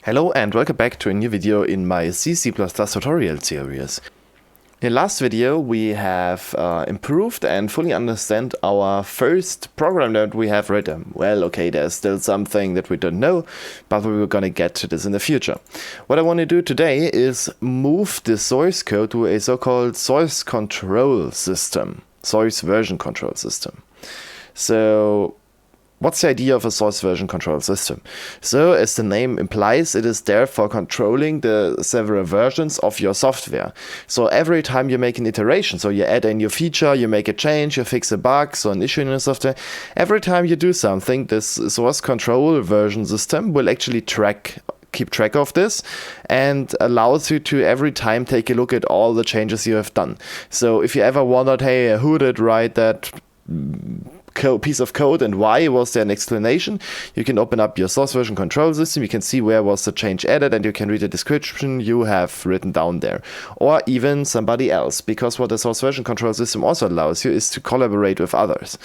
Hello and welcome back to a new video in my C++ tutorial series. In the last video we have improved and fully understand our first program that we have written. Well, okay, there's still something that we don't know, but we're gonna get to this in the future. What I want to do today is move the source code to a so-called source control system, source version control system. So what's the idea of a source version control system? So, as the name implies, it is there for controlling the several versions of your software. So every time you make an iteration, so you add a new feature, you make a change, you fix a bug, so an issue in your software, every time you do something, this source control version system will actually keep track of this and allows you to every time take a look at all the changes you have done. So if you ever wondered, hey, who did write that piece of code and why was there an explanation, you can open up your source version control system, you can see where was the change added, and you can read the description you have written down there, or even somebody else, because what the source version control system also allows you is to collaborate with others.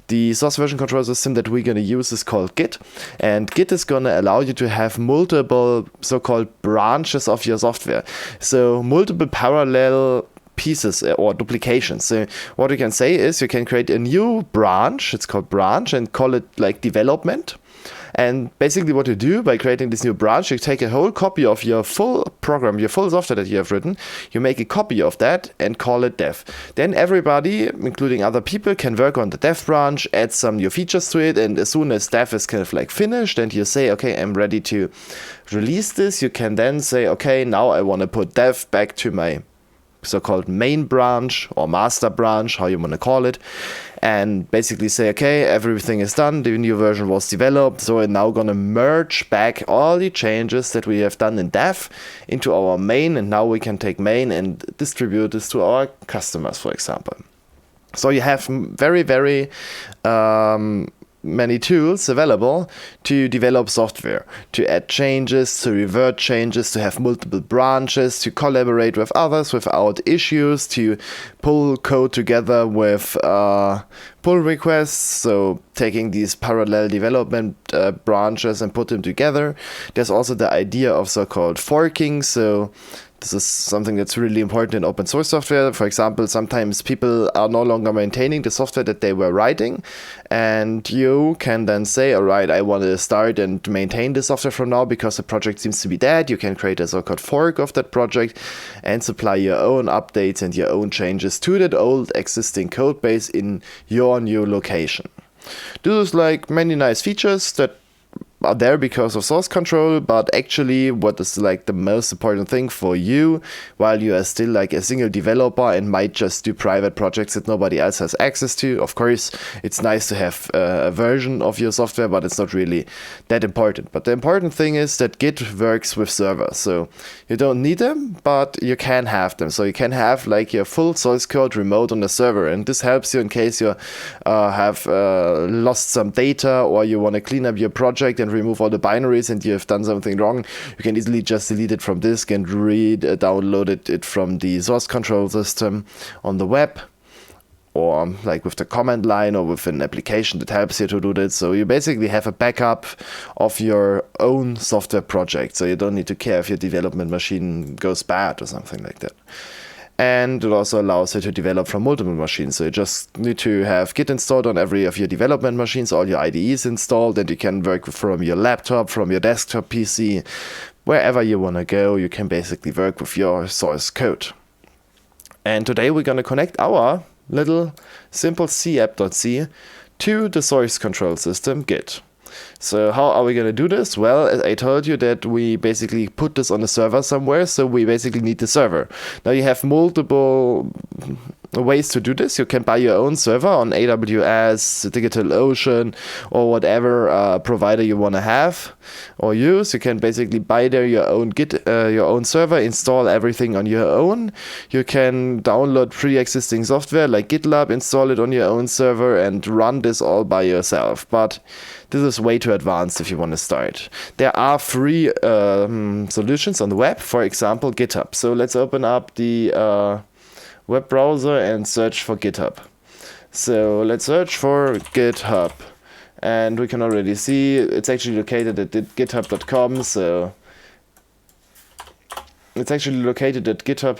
The source version control system that we're going to use is called Git, and Git is going to allow you to have multiple so-called branches of your software, so multiple parallel pieces or duplications. So what you can say is you can create a new branch, it's called branch, and call it like development. And basically what you do by creating this new branch, you take a whole copy of your full program, your full software that you have written, you make a copy of that and call it dev. Then everybody, including other people, can work on the dev branch, add some new features to it, and as soon as dev is kind of like finished and you say, okay, I'm ready to release this, you can then say, okay, now I want to put dev back to my so-called main branch or master branch, how you want to call it, and basically say, okay, everything is done, the new version was developed, so we're now going to merge back all the changes that we have done in dev into our main, and now we can take main and distribute this to our customers, for example. So you have very many tools available to develop software, to add changes, to revert changes, to have multiple branches, to collaborate with others without issues, to pull code together with pull requests, so taking these parallel development branches and put them together. There's also the idea of so-called forking, so this is something that's really important in open source software. For example, sometimes people are no longer maintaining the software that they were writing, and you can then say, all right, I want to start and maintain the software from now because the project seems to be dead. You can create a so-called fork of that project and supply your own updates and your own changes to that old existing code base in your new location. This is like many nice features that are there because of source control, but actually what is like the most important thing for you, while you are still like a single developer and might just do private projects that nobody else has access to. Of course, it's nice to have a version of your software, but it's not really that important. But the important thing is that Git works with servers, so you don't need them, but you can have them. So you can have like your full source code remote on the server, and this helps you in case you have lost some data, or you want to clean up your project and remove all the binaries and you have done something wrong. You can easily just delete it from disk and download it from the source control system on the web, or like with the command line or with an application that helps you to do that. So you basically have a backup of your own software project, so you don't need to care if your development machine goes bad or something like that. And it also allows you to develop from multiple machines. So you just need to have Git installed on every of your development machines, all your IDEs installed, and you can work from your laptop, from your desktop PC, wherever you want to go. You can basically work with your source code. And today we're going to connect our little simple C app.c to the source control system Git. So how are we going to do this? Well, as I told you that we basically put this on a server somewhere, so we basically need the server. Now you have multiple ways to do this. You can buy your own server on AWS, DigitalOcean, or whatever provider you want to have or use. You can basically buy there your own your own server, install everything on your own. You can download pre-existing software like GitLab, install it on your own server, and run this all by yourself. But this is way too advanced if you want to start. There are free solutions on the web, for example, GitHub. So let's open up the web browser and search for GitHub. So let's search for GitHub, and we can already see it's actually located at github.com, so It's actually located at GitHub.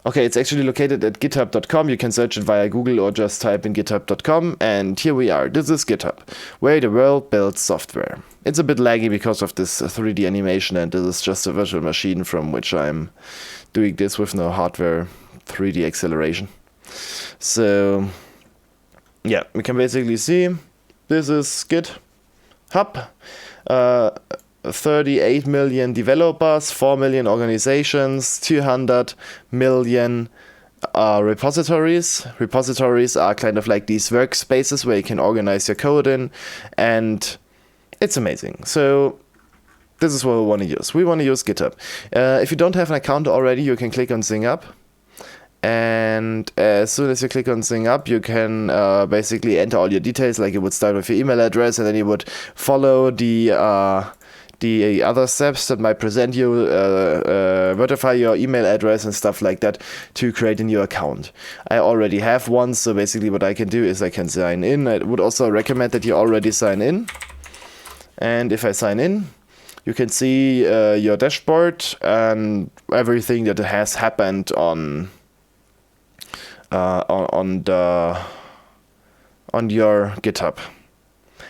Okay, it's actually located at github.com. You can search it via Google or just type in github.com. And here we are. This is GitHub, where the world builds software. It's a bit laggy because of this 3D animation, and this is just a virtual machine from which I'm doing this with no hardware 3D acceleration. So, yeah, we can basically see this is GitHub. 38 million developers, 4 million organizations, 200 million repositories. Repositories are kind of like these workspaces where you can organize your code in, and it's amazing. So this is what we want to use. We want to use GitHub. If you don't have an account already, you can click on Sign Up. And as soon as you click on Sign Up, you can basically enter all your details. Like, you would start with your email address, and then you would follow the other steps that might present you, verify your email address and stuff like that to create a new account. I already have one, so basically what I can do is I can sign in. I would also recommend that you already sign in. And if I sign in, you can see your dashboard and everything that has happened on your GitHub.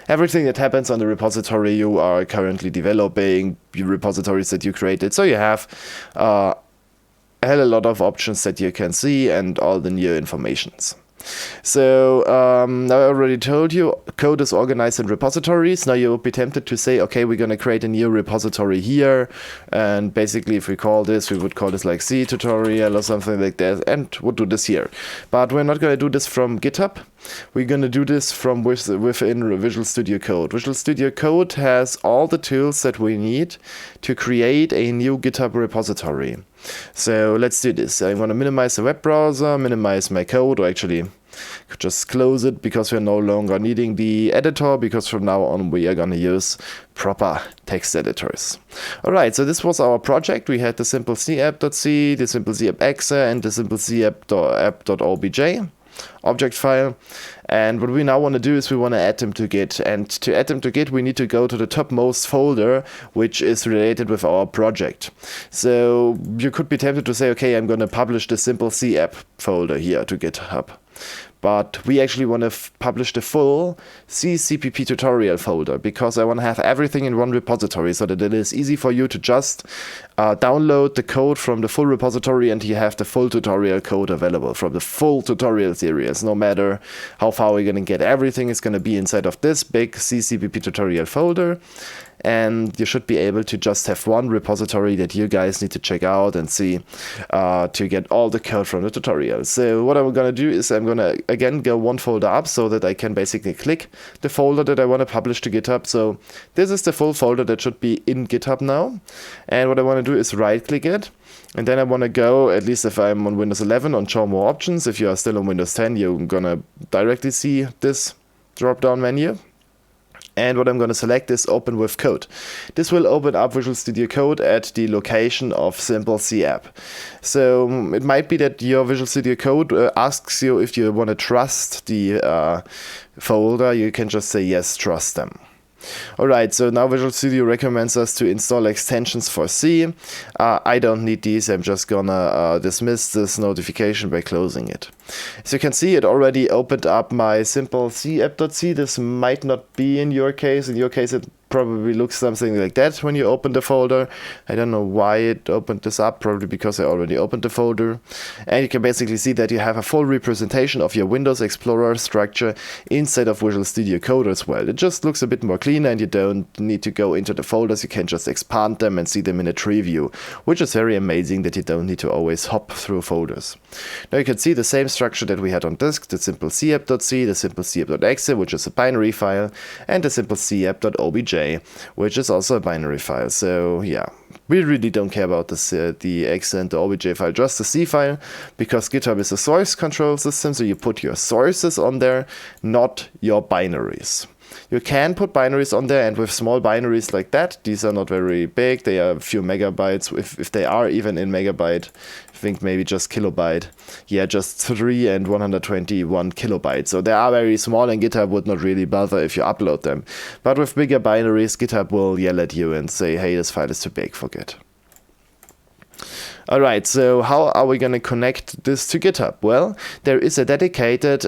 Everything that happens on the repository you are currently developing, your repositories that you created. So you have a hell of a lot of options that you can see and all the new informations. So now I already told you, code is organized in repositories. Now you would be tempted to say, okay, we're going to create a new repository here. And basically, if we call this, we would call this like C tutorial or something like that, and would do this here. But we're not going to do this from GitHub. We're going to do this from within Visual Studio Code. Visual Studio Code has all the tools that we need to create a new GitHub repository. So let's do this. I'm going to minimize the web browser, minimize my code, or actually just close it because we're no longer needing the editor, because from now on we are going to use proper text editors. Alright, so this was our project. We had the simple capp.c, the simple capp.exe, and the simple capp.app.obj object file. And what we now want to do is we want to add them to Git. And to add them to Git, we need to go to the topmost folder, which is related with our project. So you could be tempted to say, okay, I'm going to publish the simple capp folder here to GitHub. But we actually want to publish the full CCPP tutorial folder, because I want to have everything in one repository so that it is easy for you to just download the code from the full repository, and you have the full tutorial code available from the full tutorial series. No matter how far we're going to get, everything is going to be inside of this big CCPP tutorial folder. And you should be able to just have one repository that you guys need to check out and see to get all the code from the tutorial. So what I'm going to do is I'm going to again go one folder up so that I can basically click the folder that I want to publish to GitHub. So this is the full folder that should be in GitHub now. And what I want to do is right click it. And then I want to go, at least if I'm on Windows 11, on Show More Options. If you are still on Windows 10, you're going to directly see this drop-down menu. And what I'm going to select is Open with Code. This will open up Visual Studio Code at the location of simple capp. So it might be that your Visual Studio Code asks you if you want to trust the folder. You can just say yes, trust them. Alright, so now Visual Studio recommends us to install extensions for C. I don't need these. I'm just gonna dismiss this notification by closing it. As you can see, it already opened up my simple capp.c. This might not be in your case. In your case, it probably looks something like that when you open the folder. I don't know why it opened this up, probably because I already opened the folder. And you can basically see that you have a full representation of your Windows Explorer structure inside of Visual Studio Code as well. It just looks a bit more cleaner, and you don't need to go into the folders. You can just expand them and see them in a tree view, which is very amazing that you don't need to always hop through folders. Now you can see the same structure that we had on disk, the simple capp.c, the simple capp.exe, which is a binary file, and the simple capp.obj, which is also a binary file. So yeah, we really don't care about this, the exe and the obj file, just the C file, because GitHub is a source control system, so you put your sources on there, not your binaries. You can put binaries on there, and with small binaries like that, these are not very big, they are a few megabytes, if they are even in megabyte, I think maybe just kilobyte, yeah, just 3 and 121 kilobytes, so they are very small, and GitHub would not really bother if you upload them. But with bigger binaries, GitHub will yell at you and say, hey, this file is too big for Git. Alright, so how are we going to connect this to GitHub? Well, there is a dedicated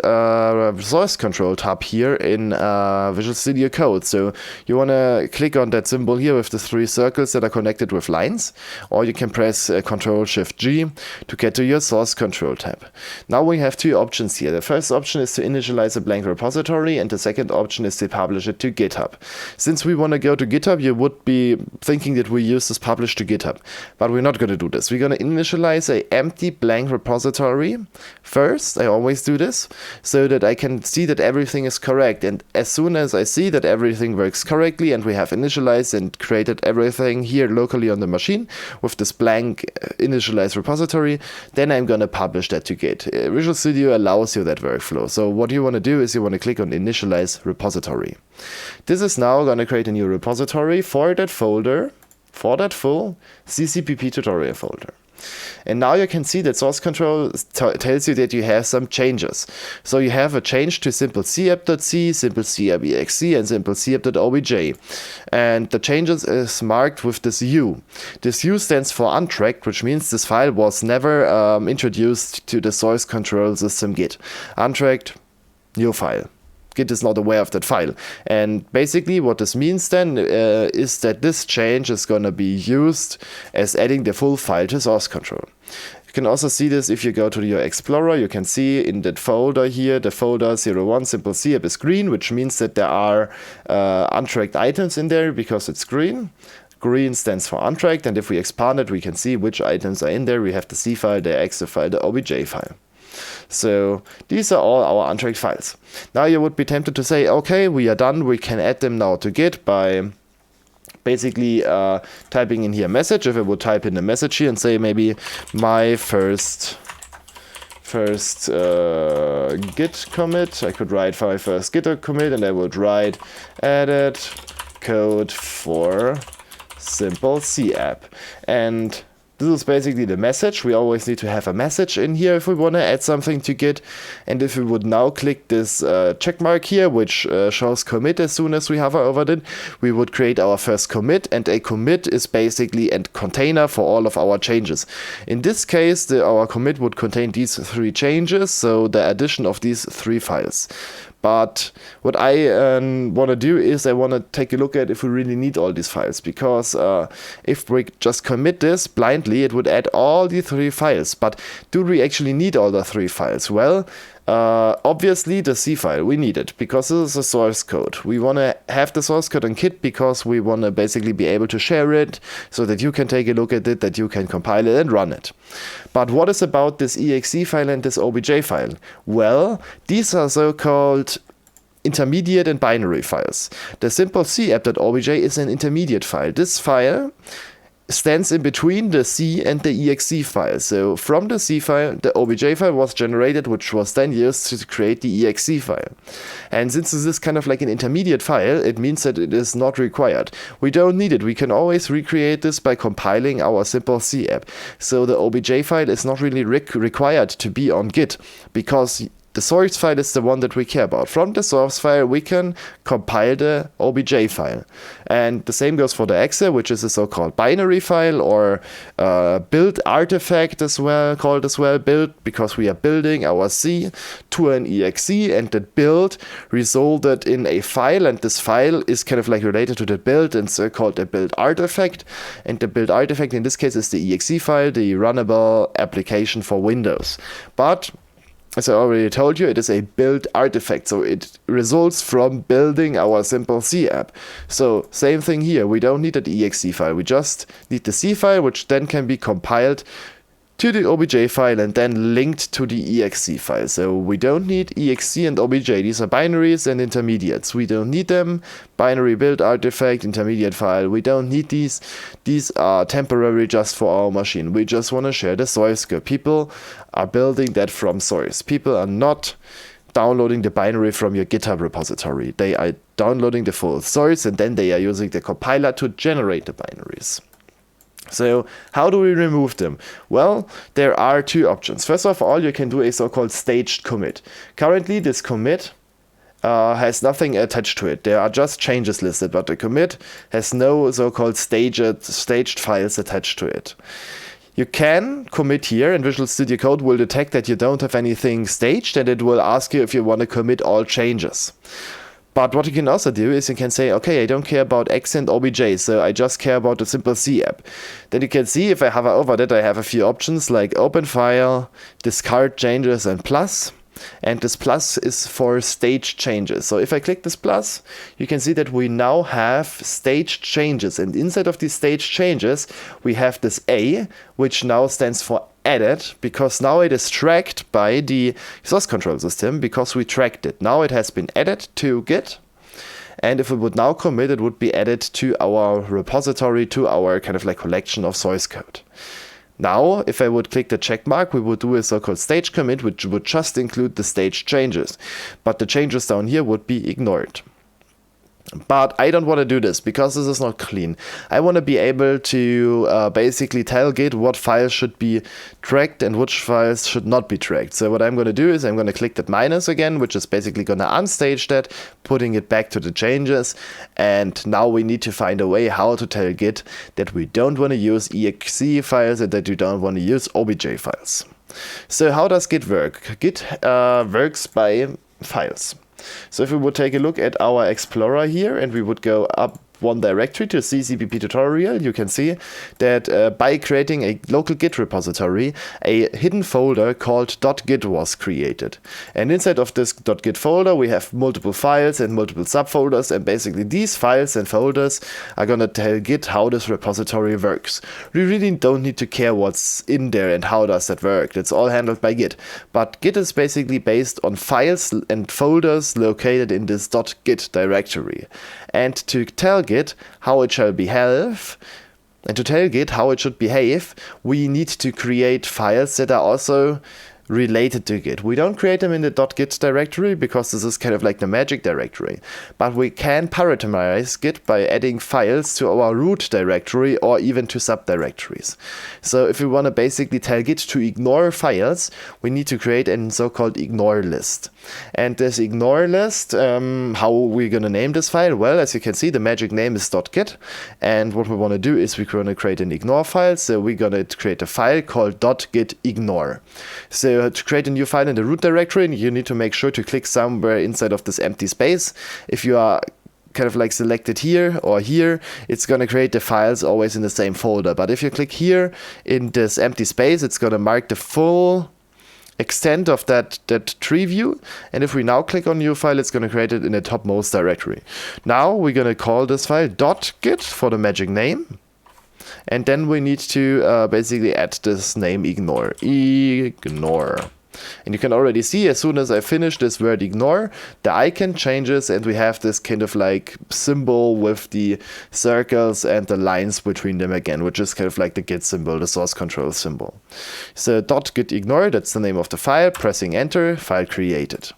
source control tab here in Visual Studio Code. So you want to click on that symbol here with the 3 circles that are connected with lines, or you can press Ctrl-Shift-G to get to your source control tab. Now we have 2 options here. The first option is to initialize a blank repository, and the second option is to publish it to GitHub. Since we want to go to GitHub, you would be thinking that we use this publish to GitHub, but we're not going to do this. We're going to initialize a empty blank repository first. I always do this so that I can see that everything is correct, and as soon as I see that everything works correctly and we have initialized and created everything here locally on the machine with this blank initialized repository, then I'm going to publish that to Git. Visual Studio allows you that workflow. So what you want to do is you want to click on initialize repository. This is now going to create a new repository for that folder, for that full CCPP tutorial folder. And now you can see that source control tells you that you have some changes. So you have a change to simple capp.c, simple capp.exe, and simple capp.obj. And the changes is marked with this U. This U stands for untracked, which means this file was never introduced to the source control system Git. Untracked, new file. Git is not aware of that file. And basically what this means then is that this change is going to be used as adding the full file to source control. You can also see this if you go to your Explorer. You can see in that folder here, the folder 01 simple capp is green, which means that there are untracked items in there because it's green. Green stands for untracked, and if we expand it, we can see which items are in there. We have the C file, the exe file, the obj file. So these are all our untracked files. Now you would be tempted to say, okay, we are done. We can add them now to Git by basically typing in here message. If I would type in a message here and say maybe my first Git commit, I could write for my first Git commit, and I would write added code for simple capp. And this is basically the message. We always need to have a message in here if we want to add something to Git. And if we would now click this check mark here, which shows commit as soon as we hover over it, we would create our first commit. And a commit is basically a container for all of our changes. In this case, our commit would contain these 3 changes, so the addition of these 3 files. But what I want to do is I want to take a look at if we really need all these files, because if we just commit this blindly, it would add all the 3 files. But do we actually need all the 3 files? Well, obviously the C file, we need it because this is a source code. We want to have the source code on Git because we want to basically be able to share it so that you can take a look at it, that you can compile it and run it. But what is about this exe file and this obj file? Well, these are so-called intermediate and binary files. The simple capp.obj is an intermediate file. This file stands in between the C and the exe file. So from the C file, the obj file was generated, which was then used to create the exe file. And since this is kind of like an intermediate file, it means that it is not required. We don't need it. We can always recreate this by compiling our simple capp. So the obj file is not really required to be on Git, because the source file is the one that we care about. From the source file, we can compile the obj file. And the same goes for the exe, which is a so-called binary file, or build artifact as well, called as well build, because we are building our C to an exe, and that build resulted in a file, and this file is kind of like related to the build, and so called a build artifact. And the build artifact in this case is the exe file, the runnable application for Windows. But as I already told you, it is a build artifact, so it results from building our simple C app. So same thing here, we don't need an exe file, we just need the C file, which then can be compiled to the obj file and then linked to the exe file. So we don't need exe and obj, these are binaries and intermediates. We don't need them. Binary build artifact, intermediate file, we don't need these. These are temporary just for our machine. We just want to share the source code. People are building that from source. People are not downloading the binary from your GitHub repository. They are downloading the full source, and then they are using the compiler to generate the binaries. So how do we remove them? Well, there are 2 options. First of all, you can do a so-called staged commit. Currently, this commit has nothing attached to it. There are just changes listed, but the commit has no so-called staged files attached to it. You can commit here, and Visual Studio Code will detect that you don't have anything staged, and it will ask you if you want to commit all changes. But what you can also do is you can say, okay, I don't care about X and OBJ, so I just care about the simple C app. Then you can see if I hover over that, I have a few options like open file, discard changes, and plus. And this plus is for staged changes. So if I click this plus, you can see that we now have staged changes. And inside of these staged changes, we have this A, which now stands for added, because now it is tracked by the source control system, because we tracked it. Now it has been added to Git. And if we would now commit, it would be added to our repository, to our kind of like collection of source code. Now, if I would click the check mark, we would do a so-called stage commit, which would just include the stage changes. But the changes down here would be ignored. But I don't want to do this because this is not clean. I want to be able to basically tell Git what files should be tracked and which files should not be tracked. So what I'm going to do is I'm going to click that minus again, which is basically going to unstage that, putting it back to the changes. And now we need to find a way how to tell Git that we don't want to use exe files and that we don't want to use obj files. So how does Git work? Git works by files. So if we would take a look at our Explorer here and we would go up one directory to CCPP tutorial, you can see that by creating a local Git repository, a hidden folder called .git was created. And inside of this .git folder, we have multiple files and multiple subfolders, and basically these files and folders are going to tell Git how this repository works. We really don't need to care what's in there and how does that work. It's all handled by Git. But Git is basically based on files and folders located in this .git directory. And to tell Git how it shall behave, and to tell Git how it should behave, we need to create files that are also related to Git. We don't create them in the .git directory because this is kind of like the magic directory, but we can parameterize Git by adding files to our root directory or even to subdirectories. So if we want to basically tell Git to ignore files, we need to create a so-called ignore list. And this ignore list, how we're going to name this file? Well, as you can see, the magic name is .git, and what we want to do is we're going to create an ignore file. So we're going to create a file called .git ignore. So to create a new file in the root directory, you need to make sure to click somewhere inside of this empty space. If you are kind of like selected here or here, it's going to create the files always in the same folder. But if you click here in this empty space, it's going to mark the full extent of that tree view, and if we now click on new file, it's going to create it in the topmost directory. Now we're going to call this file .git for the magic name, and then we need to basically add this name ignore. And you can already see as soon as I finish this word ignore, the icon changes and we have this kind of like symbol with the circles and the lines between them again, which is kind of like the Git symbol, the source control symbol. So .git ignore, that's the name of the file, pressing enter, file created.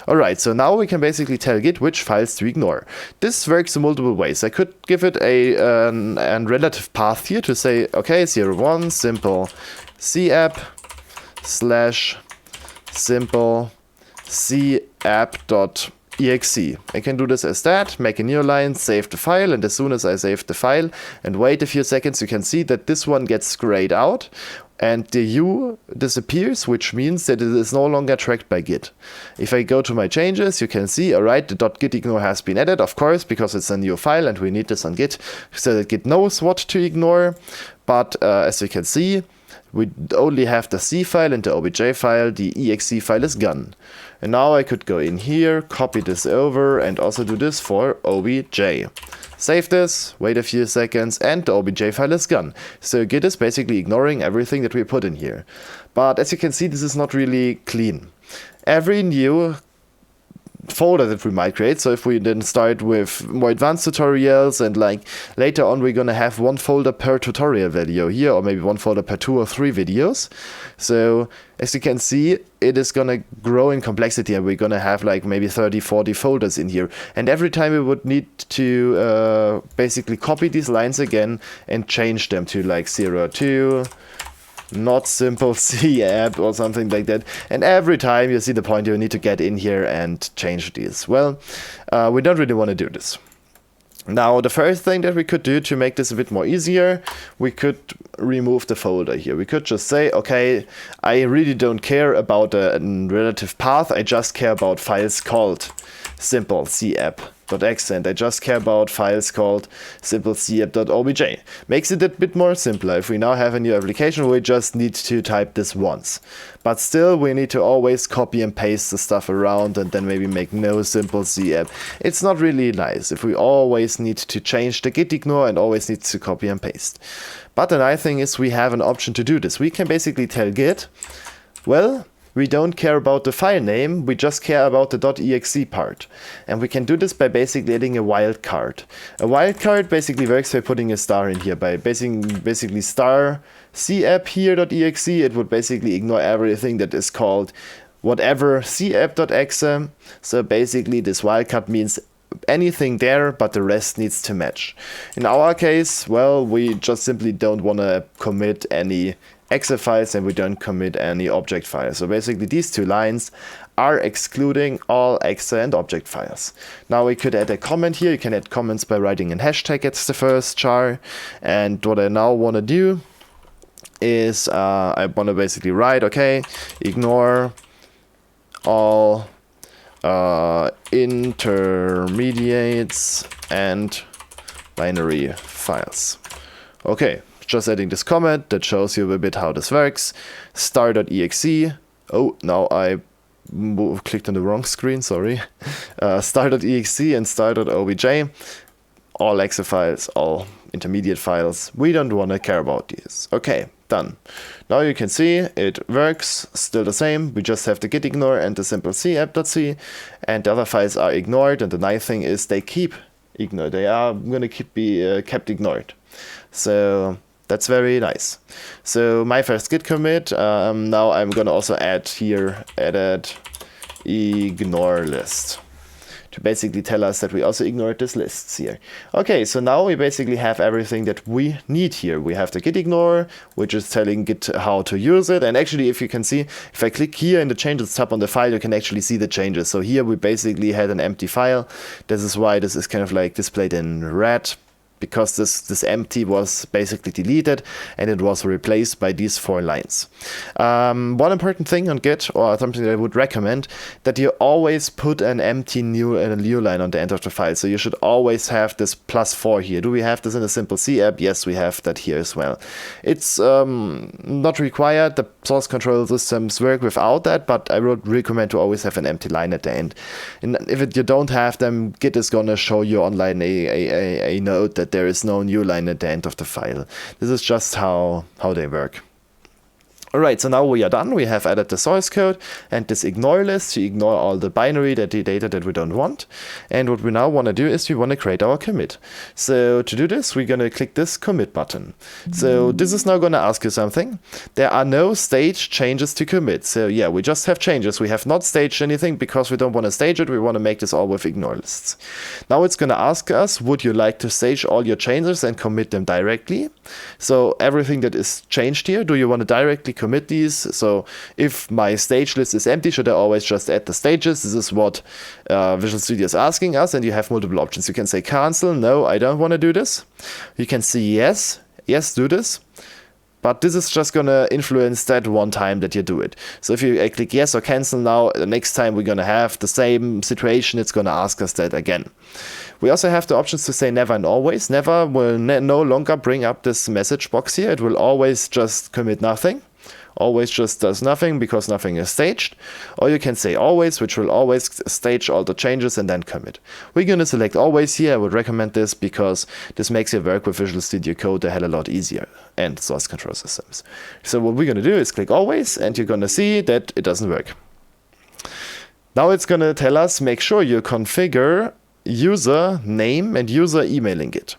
Alright, so now we can basically tell Git which files to ignore. This works in multiple ways. I could give it a relative path here to say, okay, 01 simple C app / simple c app.exe. I can do this as that, make a new line, save the file, and as soon as I save the file and wait a few seconds, you can see that this one gets grayed out and the U disappears, which means that it is no longer tracked by Git. If I go to my changes, you can see, alright, the .git ignore has been added, of course, because it's a new file and we need this on Git so that Git knows what to ignore. But as you can see, we only have the C file and the obj file, the exe file is gone. And now I could go in here, copy this over, and also do this for obj. Save this, wait a few seconds, and the obj file is gone. So Git is basically ignoring everything that we put in here. But as you can see, this is not really clean. Every new folder that we might create, so if we then start with more advanced tutorials and like later on we're gonna have one folder per tutorial video here, or maybe one folder per 2 or 3 videos. So as you can see, it is gonna grow in complexity and we're gonna have like maybe 30-40 folders in here, and every time we would need to basically copy these lines again and change them to like 02 not simple C app or something like that. And every time you see the point, you need to get in here and change these. Well, we don't really want to do this. Now, the first thing that we could do to make this a bit more easier, we could remove the folder here. We could just say, okay, I really don't care about a relative path. I just care about files called simple capp.exe, and I just care about files called simple capp.obj. Makes it a bit more simpler. If we now have a new application, we just need to type this once. But still, we need to always copy and paste the stuff around and then maybe make no simple capp. It's not really nice if we always need to change the git ignore and always need to copy and paste. But the nice thing is we have an option to do this. We can basically tell Git, well, we don't care about the file name, we just care about the .exe part. And we can do this by basically adding a wildcard. A wildcard basically works by putting a star in here. By basically star capp here.exe, it would basically ignore everything that is called whatever capp.exe. So basically this wildcard means anything there, but the rest needs to match. In our case, well, we just simply don't want to commit any exe files and we don't commit any object files. So basically these two lines are excluding all exe and object files. Now we could add a comment here. You can add comments by writing a hashtag at the first char. And what I now want to do is I want to basically write, okay, ignore all intermediates and binary files. Okay, just adding this comment that shows you a bit how this works. Star.exe. Oh, now I clicked on the wrong screen, sorry. Star.exe and star.obj. All exe files, all intermediate files. We don't want to care about these. Okay, done. Now you can see it works, still the same. We just have the git ignore and the simple capp.c, and the other files are ignored. And the nice thing is they keep ignored. They are going to be kept ignored. So that's very nice. So my first git commit. Now I'm going to also add here added ignore list, to basically tell us that we also ignored this lists here. Okay, so now we basically have everything that we need here. We have the git ignore, which is telling Git how to use it. And actually, if you can see, if I click here in the changes tab on the file, you can actually see the changes. So here we basically had an empty file. This is why this is kind of like displayed in red, because this empty was basically deleted and it was replaced by these 4 lines. One important thing on Git, or something that I would recommend, that you always put an empty new line on the end of the file. So you should always have this +4 here. Do we have this in a simple capp? Yes, we have that here as well. It's not required. The source control systems work without that, but I would recommend to always have an empty line at the end. And if you don't have them, Git is gonna show you online a note that there is no new line at the end of the file. This is just how they work. Alright, so now we are done. We have added the source code and this ignore list to ignore all the binary, the data that we don't want. And what we now want to do is we want to create our commit. So to do this, we're going to click this commit button. So this is now going to ask you something. There are no staged changes to commit. So yeah, we just have changes. We have not staged anything because we don't want to stage it. We want to make this all with ignore lists. Now it's going to ask us, would you like to stage all your changes and commit them directly? So everything that is changed here, do you want to directly commit these? So if my stage list is empty, should I always just add the stages? This is what Visual Studio is asking us, and you have multiple options. You can say cancel, no, I don't want to do this. You can say yes, do this. But this is just going to influence that one time that you do it. So if you click yes or cancel now, the next time we're going to have the same situation, it's going to ask us that again. We also have the options to say never and always. Never will no longer bring up this message box here. It will always just commit nothing. Always just does nothing because nothing is staged. Or you can say always, which will always stage all the changes and then commit. We're going to select always here. I would recommend this because this makes your work with Visual Studio Code a hell of a lot easier, and source control systems. So what we're going to do is click always, and you're going to see that it doesn't work. Now it's going to tell us, make sure you configure user name and user email in Git.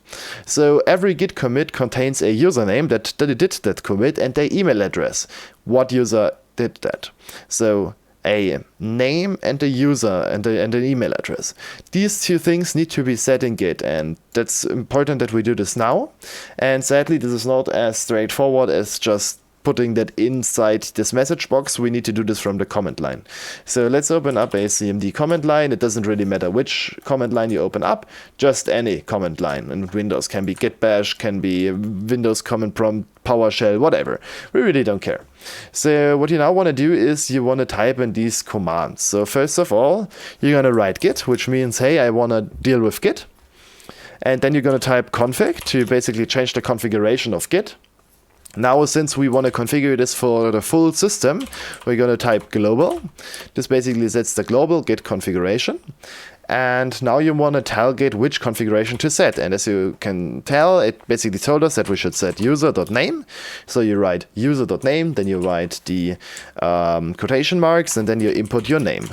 So every Git commit contains a username that did that commit and their email address. What user did that? So a name and a user and an email address. These two things need to be set in Git, and that's important that we do this now. And sadly, this is not as straightforward as just putting that inside this message box, we need to do this from the command line. So let's open up a CMD command line. It doesn't really matter which command line you open up, just any command line. And Windows can be git bash, can be Windows command prompt, PowerShell, whatever. We really don't care. So what you now want to do is you want to type in these commands. So first of all, you're going to write git, which means, hey, I want to deal with git. And then you're going to type config to basically change the configuration of git. Now, since we want to configure this for the full system, we're going to type global. This basically sets the global git configuration. And now you want to tell Git which configuration to set. And as you can tell, it basically told us that we should set user.name. So you write user.name, then you write the quotation marks, and then you input your name.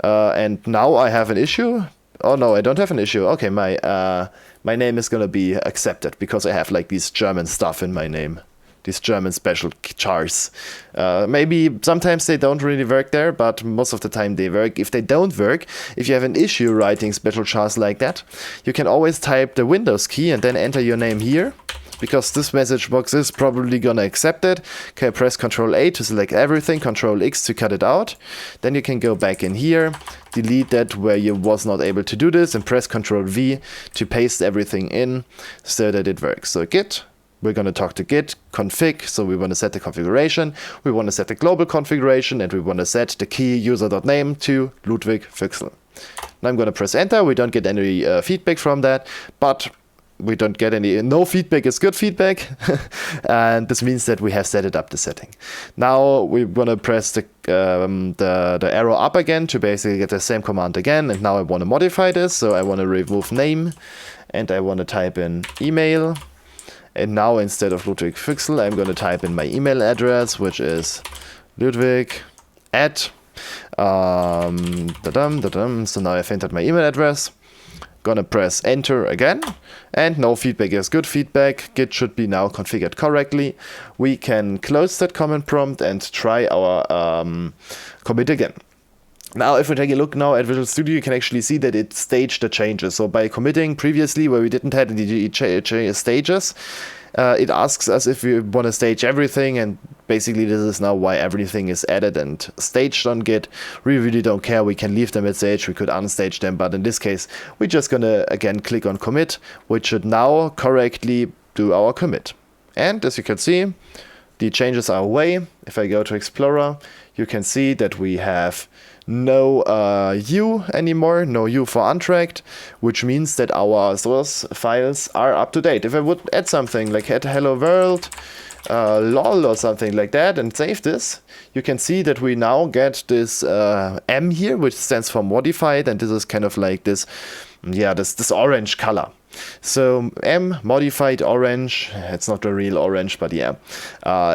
And now I have an issue. Oh no, I don't have an issue. Okay, my name is going to be accepted because I have like these German stuff in my name. These German special chars. Maybe sometimes they don't really work there, but most of the time they work. If they don't work, if you have an issue writing special chars like that, you can always type the Windows key and then enter your name here, because this message box is probably gonna accept it. Okay, press Ctrl-A to select everything, Ctrl-X to cut it out. Then you can go back in here, delete that where you was not able to do this, and press Ctrl-V to paste everything in so that it works. So Git. We're going to talk to git config, so we want to set the configuration, we want to set the global configuration, and we want to set the key user.name to Ludwig Füchsel. Now I'm going to press enter. We don't get any feedback from that, but we don't get any, no feedback is good feedback, and this means that we have set it up the setting. Now we want to press the arrow up again to basically get the same command again, and now I want to modify this, so I want to remove name, and I want to type in email. And now instead of Ludwig Füchsel, I'm going to type in my email address, which is Ludwig at so now I've entered my email address. Gonna press enter again, and no feedback is good feedback. Git should be now configured correctly. We can close that command prompt and try our commit again. Now, if we take a look now at Visual Studio, you can actually see that it staged the changes. So by committing previously, where we didn't have any stages, it asks us if we want to stage everything, and basically this is now why everything is added and staged on Git. We really don't care. We can leave them at stage, we could unstage them, but in this case, we're just gonna again click on commit, which should now correctly do our commit. And as you can see, the changes are away. If I go to Explorer, you can see that we have no U anymore, no U for untracked, which means that our source files are up to date. If I would add something like add hello world, lol or something like that and save this, you can see that we now get this M here, which stands for modified, and this is kind of like this, yeah, this orange color. So M modified orange, it's not a real orange, but yeah,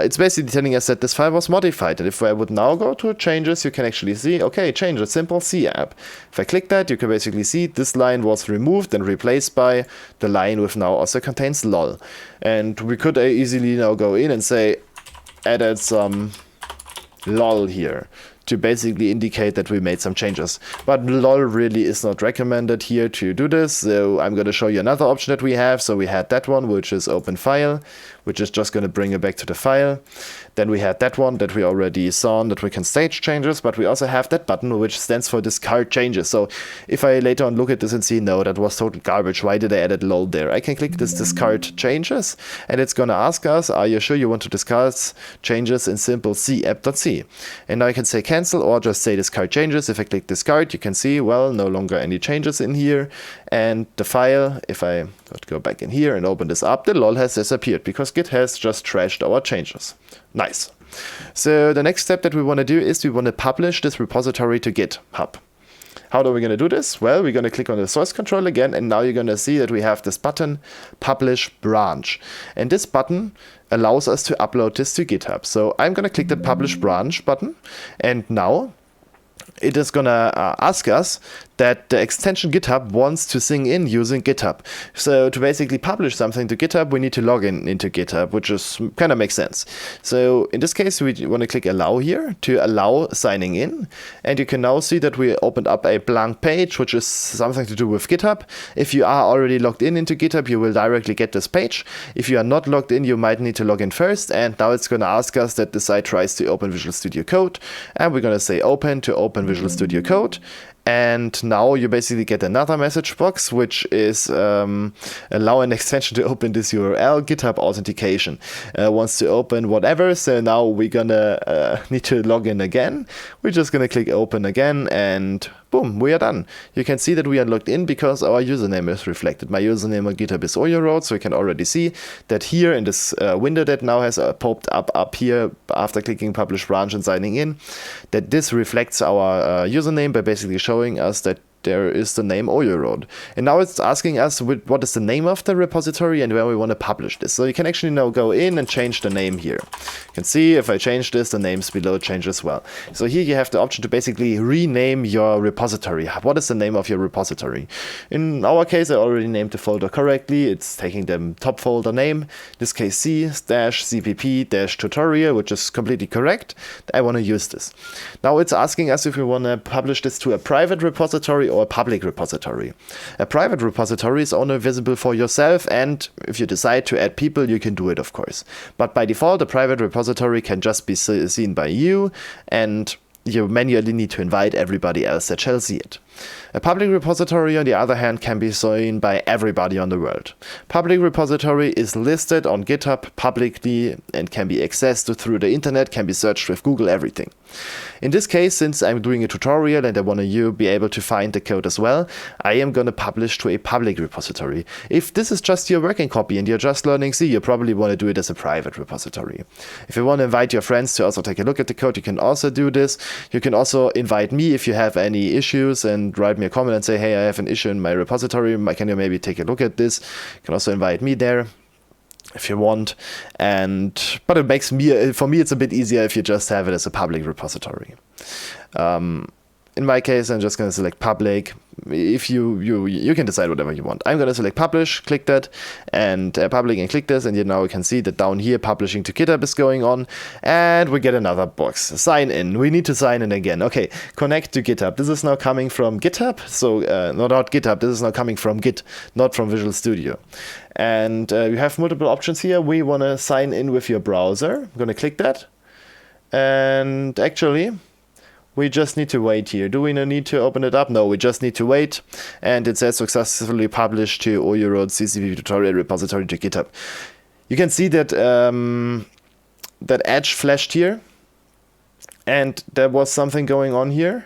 it's basically telling us that this file was modified. And if I would now go to changes, you can actually see, okay, changes, simple C app. If I click that, you can basically see this line was removed and replaced by the line with now also contains lol. And we could easily now go in and say added some lol here to basically indicate that we made some changes. But lol really is not recommended here to do this, so I'm going to show you another option that we have. So we had that one, which is open file, which is just going to bring it back to the file. Then we had that one that we already saw that we can stage changes, but we also have that button which stands for discard changes. So if I later on look at this and see, no, that was total garbage, why did I add lol there? I can click this discard changes, and it's going to ask us, are you sure you want to discard changes in simple C app.c? And now I can say cancel or just say discard changes. If I click discard, you can see, well, no longer any changes in here. And the file, if I go back in here and open this up, the lol has disappeared because Git has just trashed our changes. Nice. So the next step that we want to do is we want to publish this repository to GitHub. How are we going to do this? Well, we're going to click on the source control again, and now you're going to see that we have this button, Publish Branch. And this button allows us to upload this to GitHub. So I'm going to click the Publish Branch button, and now it is gonna ask us that the extension GitHub wants to sign in using GitHub. So to basically publish something to GitHub, we need to log in into GitHub, which is kind of makes sense. So in this case, we want to click allow here to allow signing in. And you can now see that we opened up a blank page, which is something to do with GitHub. If you are already logged in into GitHub, you will directly get this page. If you are not logged in, you might need to log in first. And now it's going to ask us that the site tries to open Visual Studio Code. And we're going to say open to open Visual Studio Code. And now you basically get another message box, which is allow an extension to open this URL. GitHub authentication wants to open whatever. So now we're gonna need to log in again. We're just gonna click open again, and boom, we are done. You can see that we are logged in because our username is reflected. My username on GitHub is OyoRoad, so you can already see that here in this window that now has popped up here after clicking publish branch and signing in, that this reflects our username by basically showing us that there is the name OyoRoad. And now it's asking us what is the name of the repository and where we want to publish this. So you can actually now go in and change the name here. You can see if I change this, the names below change as well. So here you have the option to basically rename your repository. What is the name of your repository? In our case, I already named the folder correctly. It's taking the top folder name, in this case c/cpp-tutorial, which is completely correct. I want to use this. Now it's asking us if we want to publish this to a private repository or a public repository. A private repository is only visible for yourself, and if you decide to add people, you can do it, of course. But by default, a private repository can just be seen by you, and you manually need to invite everybody else that shall see it. A public repository, on the other hand, can be seen by everybody on the world. Public repository is listed on GitHub publicly and can be accessed through the internet, can be searched with Google, everything. In this case, since I'm doing a tutorial and I want you be able to find the code as well, I am going to publish to a public repository. If this is just your working copy and you're just learning C, you probably want to do it as a private repository. If you want to invite your friends to also take a look at the code, you can also do this. You can also invite me if you have any issues and write me a comment and say, hey, I have an issue in my repository. Can you maybe take a look at this? You can also invite me there if you want. But it makes for me, it's a bit easier if you just have it as a public repository. In my case, I'm just going to select public. If you can decide whatever you want. I'm going to select publish, click that, and public, and click this, and now we can see that down here publishing to GitHub is going on, and we get another box. Sign in. We need to sign in again. Okay, connect to GitHub. This is now coming from GitHub, so not GitHub. This is now coming from Git, not from Visual Studio. And you have multiple options here. We want to sign in with your browser. I'm going to click that, and actually, we just need to wait here. Do we need to open it up? No, we just need to wait. And it says successfully published to OyoRoad CCP tutorial repository to GitHub. You can see that that edge flashed here. And there was something going on here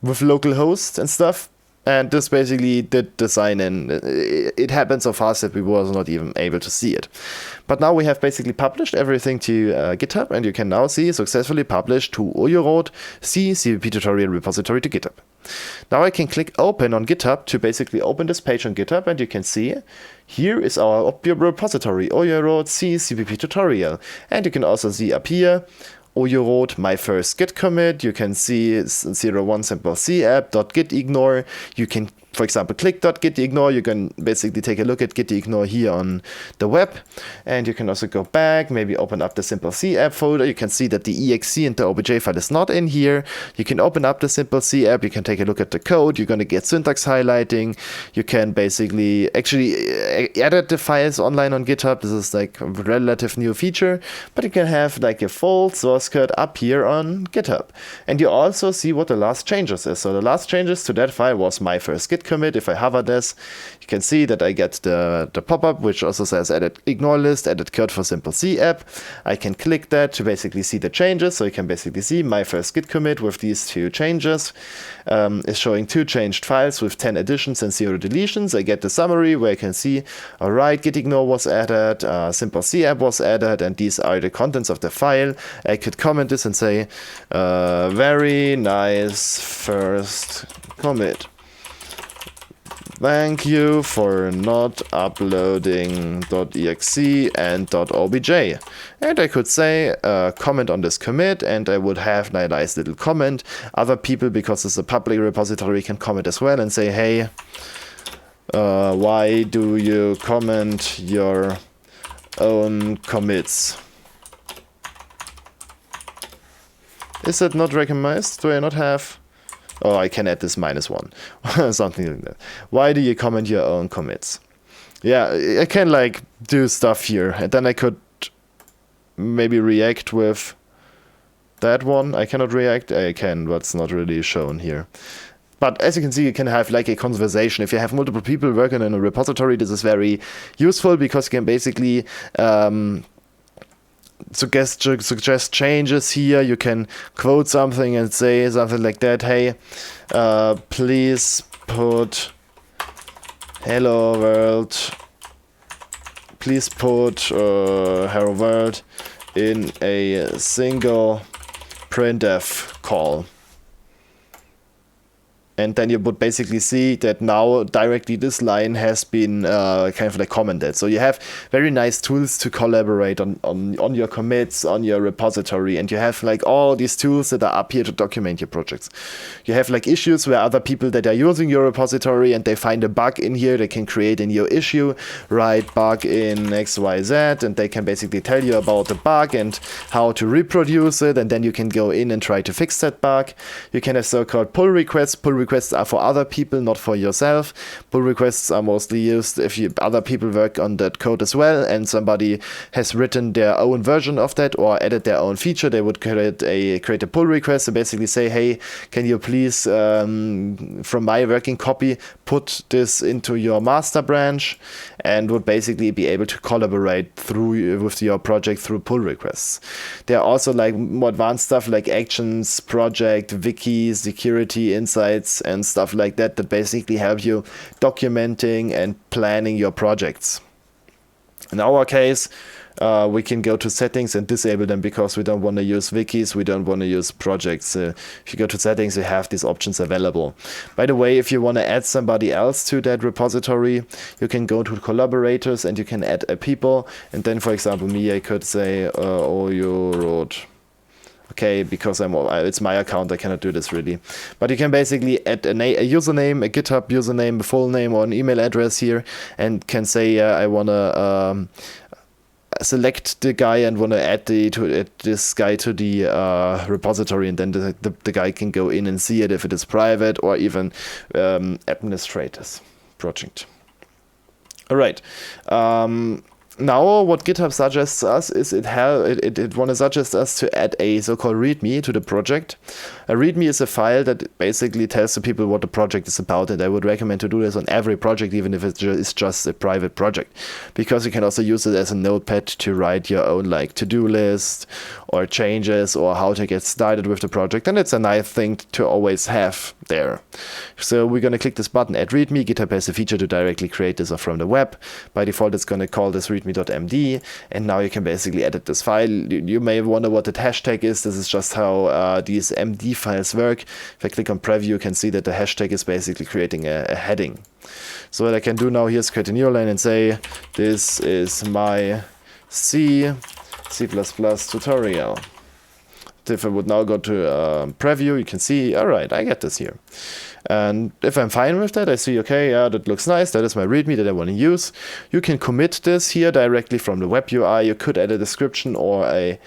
with localhost and stuff. And this basically did the sign in. It happened so fast that we was not even able to see it. But now we have basically published everything to GitHub, and you can now see successfully published to OyoRoad CCP tutorial repository to GitHub. Now I can click open on GitHub to basically open this page on GitHub, and you can see here is our repository OyoRoad CCP tutorial. And you can also see up here OyoRoad, my first Git commit. You can see 01 simple C app.git ignore. You can, for example, click .git ignore. You can basically take a look at git ignore here on the web. And you can also go back, maybe open up the simple C app folder. You can see that the exe and the obj file is not in here. You can open up the simple C app. You can take a look at the code. You're going to get syntax highlighting. You can basically actually edit the files online on GitHub. This is like a relative new feature, but you can have like a full source code up here on GitHub. And you also see what the last changes is. So the last changes to that file was my first Git commit. If I hover this, you can see that I get the pop-up, which also says edit ignore list, edit code for simple C app. I can click that to basically see the changes. So you can basically see my first Git commit with these 2 changes. Is showing 2 changed files with 10 additions and 0 deletions. I get the summary where I can see, all right, git ignore was added, simple C app was added, and these are the contents of the file. I could comment this and say, very nice first commit. Thank you for not uploading .exe and .obj. And I could say comment on this commit, and I would have a nice little comment. Other people, because it's a public repository, can comment as well and say, hey, why do you comment your own commits? Is that not recognized? Do I not have... Oh, I can add this -1. Something like that. Why do you comment your own commits? Yeah, I can like do stuff here. And then I could maybe react with that one. I cannot react. I can, but it's not really shown here. But as you can see, you can have like a conversation. If you have multiple people working in a repository, this is very useful because you can basically suggest changes here. You can quote something and say something like that. Hey, please put hello world. Please put hello world in a single printf call. And then you would basically see that now directly this line has been kind of like commented. So you have very nice tools to collaborate on your commits, on your repository. And you have like all these tools that are up here to document your projects. You have like issues where other people that are using your repository and they find a bug in here, they can create a new issue, write bug in XYZ, and they can basically tell you about the bug and how to reproduce it. And then you can go in and try to fix that bug. You can have so-called pull requests. Pull requests are for other people, not for yourself. Pull requests are mostly used if other people work on that code as well and somebody has written their own version of that or added their own feature. They would create a pull request and basically say, hey, can you please, from my working copy, put this into your master branch, and would basically be able to collaborate with your project through pull requests. There are also like more advanced stuff like actions, project, wiki, security, insights, and stuff like that basically help you documenting and planning your projects. In our case, we can go to settings and disable them because we don't want to use wikis, we don't want to use projects. If you go to settings, you have these options available. By the way, if you want to add somebody else to that repository, you can go to Collaborators and you can add a people. And then, for example, me, I could say, oh, you wrote... Okay, because it's my account, I cannot do this really. But you can basically add a username, a GitHub username, a full name, or an email address here, and can say, I want to select the guy and want to add this guy to the repository, and then the guy can go in and see it if it is private or even administrators project. All right. Now, what GitHub suggests us is it want to suggest us to add a so-called Readme to the project. A Readme is a file that basically tells the people what the project is about, and I would recommend to do this on every project, even if it is just a private project, because you can also use it as a notepad to write your own like to-do list or changes or how to get started with the project, and it's a nice thing to always have there. So we're going to click this button, Add Readme. GitHub has a feature to directly create this from the web. By default, it's going to call this readme.md, and now you can basically edit this file. You may wonder what the hashtag is. This is just how these MD files work. If I click on preview, you can see that the hashtag is basically creating a heading. So what I can do now here is create a new line and say, this is my C++ tutorial. If I would now go to preview, you can see, all right, I get this here. And if I'm fine with that, I see, okay, yeah, that looks nice. That is my README that I want to use. You can commit this here directly from the web UI. You could add a description or a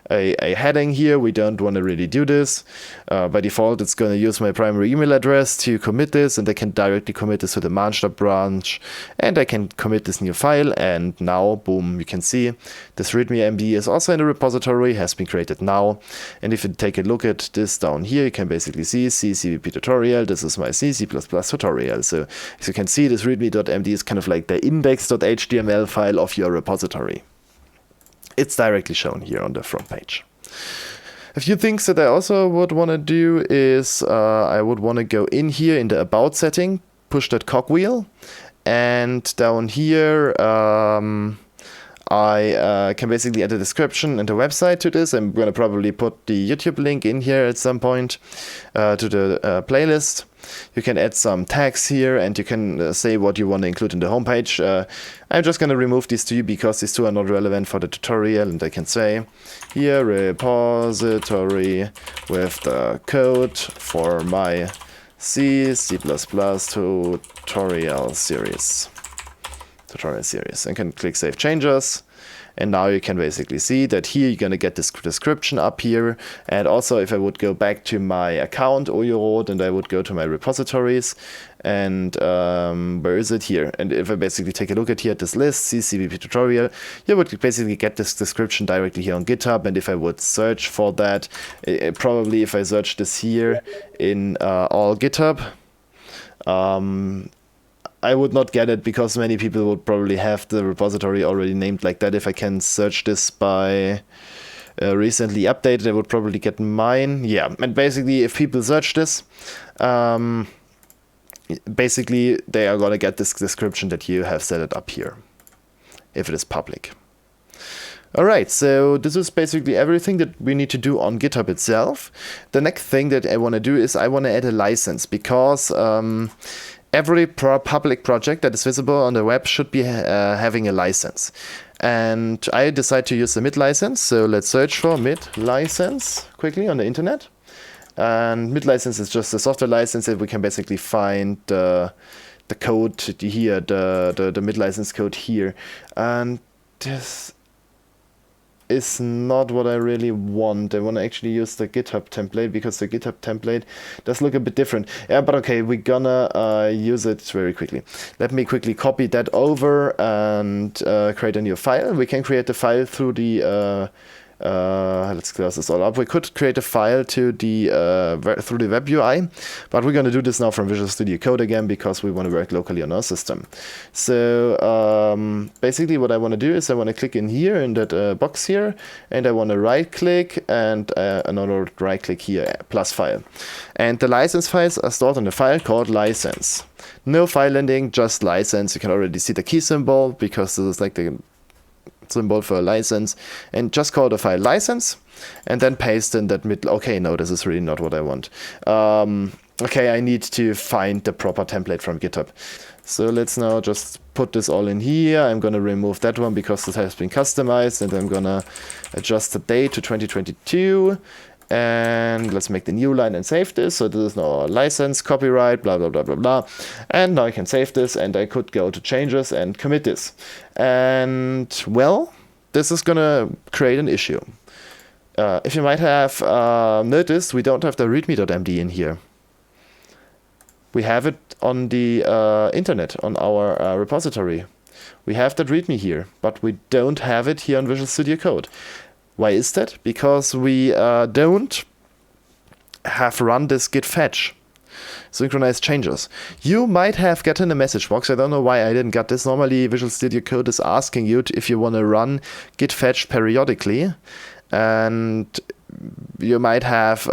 heading here. We don't want to really do this. By default, it's going to use my primary email address to commit this, and I can directly commit this to the Manchtab branch, and I can commit this new file, and now, boom, you can see this README MD is also in the repository, has been created now. And if you take a look at this down here, you can basically see CCVP tutorial. This is my C++ tutorial. So as you can see, this readme.md is kind of like the index.html file of your repository. It's directly shown here on the front page. A few things that I also would want to do is I would want to go in here in the About setting, push that cogwheel, and down here I can basically add a description and a website to this. I'm going to probably put the YouTube link in here at some point to the playlist. You can add some tags here, and you can say what you want to include in the homepage. I'm just going to remove these two because these two are not relevant for the tutorial, and I can say here repository with the code for my C++ tutorial series. And can click Save Changes. And now you can basically see that here you're going to get this description up here. And also if I would go back to my account, Oyorod, and I would go to my repositories, and where is it here? And if I basically take a look at here at this list, CCBP tutorial, you would basically get this description directly here on GitHub. And if I would search for that, probably if I search this here in all GitHub, I would not get it because many people would probably have the repository already named like that. If I can search this by recently updated, I would probably get mine. Yeah, and basically if people search this, basically they are going to get this description that you have set it up here, if it is public. Alright, so this is basically everything that we need to do on GitHub itself. The next thing that I want to do is I want to add a license, because every public project that is visible on the web should be having a license. And I decide to use the mid license. So let's search for mid license quickly on the internet. And mid license is just a software license that we can basically find the code here, the mid license code here. And this is not what I really want. I want to actually use the Github template, because the Github template does look a bit different. Yeah, but okay, we're gonna use it very quickly. Let me quickly copy that over and create a new file. We can create the file through the let's close this all up. We could create a file to the through the web UI, but we're going to do this now from Visual Studio Code again, because we want to work locally on our system. So basically what I want to do is I want to click in here in that box here, and I want to right click and another right click here, plus file. And the license files are stored in a file called license. No file ending, just license. You can already see the key symbol, because this is like the symbol for a license, and just call the file license and then paste in that mid. Okay, no, this is really not what I want. Okay, I need to find the proper template from GitHub. So let's now just put this all in here. I'm going to remove that one because it has been customized, and I'm going to adjust the date to 2022. And let's make the new line and save this. So this is now our license, copyright, blah, blah, blah, blah, blah. And now I can save this, and I could go to changes and commit this. And well, this is going to create an issue. If you might have noticed, we don't have the readme.md in here. We have it on the internet, on our repository. We have that readme here, but we don't have it here on Visual Studio Code. Why is that? Because we don't have run this git fetch, synchronize changes. You might have gotten a message box. I don't know why I didn't get this. Normally Visual Studio Code is asking you if you want to run git fetch periodically, and you might have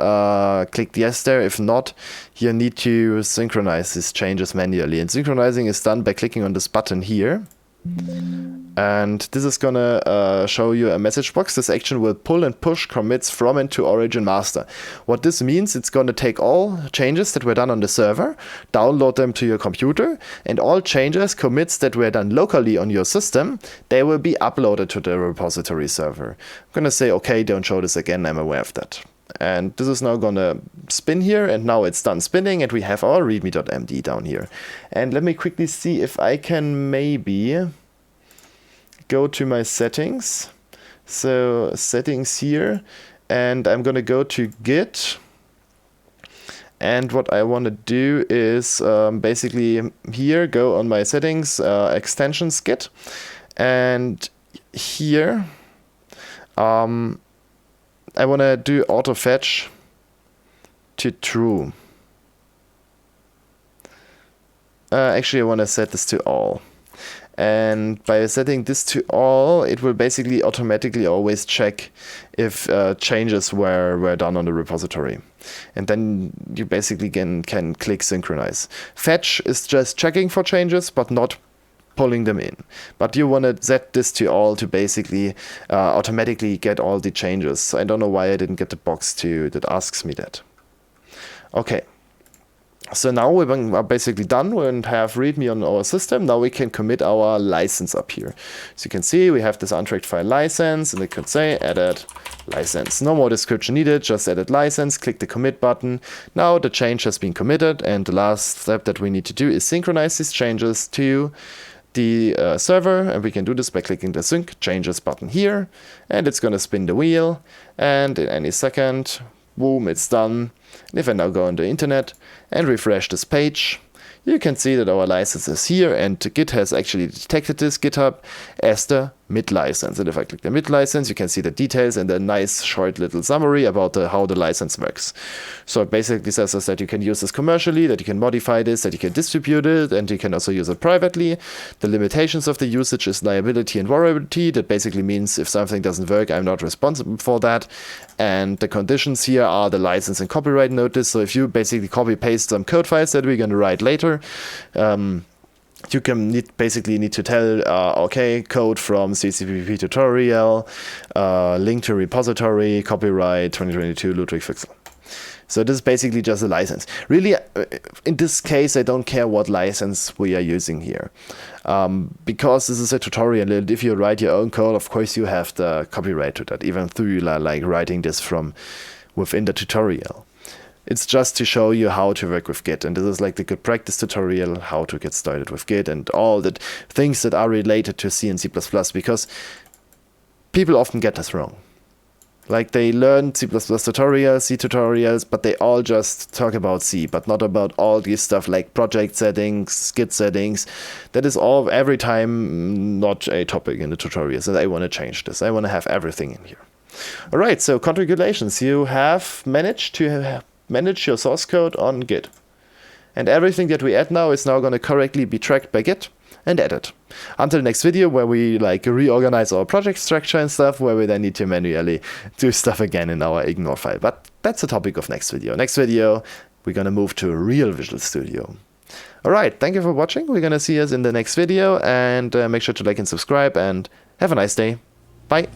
clicked yes there. If not, you need to synchronize these changes manually. And synchronizing is done by clicking on this button here. And this is gonna show you a message box. This action will pull and push commits from and to origin master. What this means, it's gonna take all changes that were done on the server, download them to your computer, and all changes, commits that were done locally on your system, they will be uploaded to the repository server. I'm gonna say, okay, don't show this again, I'm aware of that. And this is now gonna spin here, and now it's done spinning, and we have our readme.md down here. And let me quickly see if I can maybe go to my settings. So settings here, and I'm gonna go to Git. And what I want to do is basically here go on my settings, extensions Git, and here I want to do auto fetch to true. Actually, I want to set this to all. And by setting this to all, it will basically automatically always check if changes were done on the repository. And then you basically can click synchronize. Fetch is just checking for changes, but not pulling them in. But you want to set this to all to basically automatically get all the changes. I don't know why I didn't get the box that asks me that. Okay. So now we are basically done and have README on our system. Now we can commit our license up here. So you can see we have this untracked file license, and it could say edit license. No more description needed, just edit license, click the commit button. Now the change has been committed, and the last step that we need to do is synchronize these changes to the server, and we can do this by clicking the sync changes button here, and it's going to spin the wheel, and in any second, boom, it's done. And if I now go on the internet and refresh this page, you can see that our license is here, and Git has actually detected this GitHub as the mid license. And if I click the mid license, you can see the details and a nice short little summary about how the license works. So it basically says us that you can use this commercially, that you can modify this, that you can distribute it, and you can also use it privately. The limitations of the usage is liability and vulnerability. That basically means if something doesn't work, I'm not responsible for that. And the conditions here are the license and copyright notice. So if you basically copy paste some code files that we're going to write later, you can basically need to tell, okay, code from CCPP tutorial, link to repository, copyright 2022 Ludwig Füchsel. So this is basically just a license. Really, in this case, I don't care what license we are using here. Because this is a tutorial, and if you write your own code, of course you have the copyright to that, even though you are like writing this from within the tutorial. It's just to show you how to work with Git, and this is like the good practice tutorial, how to get started with Git and all the things that are related to C and C++, because people often get this wrong. Like they learn C++ tutorials, C tutorials, but they all just talk about C, but not about all this stuff like project settings, Git settings. That is all every time not a topic in the tutorials, and I want to change this. I want to have everything in here. All right, so congratulations, you have managed to manage your source code on Git. And everything that we add now is now going to correctly be tracked by Git and added. Until the next video, where we like reorganize our project structure and stuff, where we then need to manually do stuff again in our ignore file. But that's the topic of next video. Next video, we're going to move to real Visual Studio. All right, thank you for watching. We're going to see us in the next video, and make sure to like and subscribe, and have a nice day. Bye.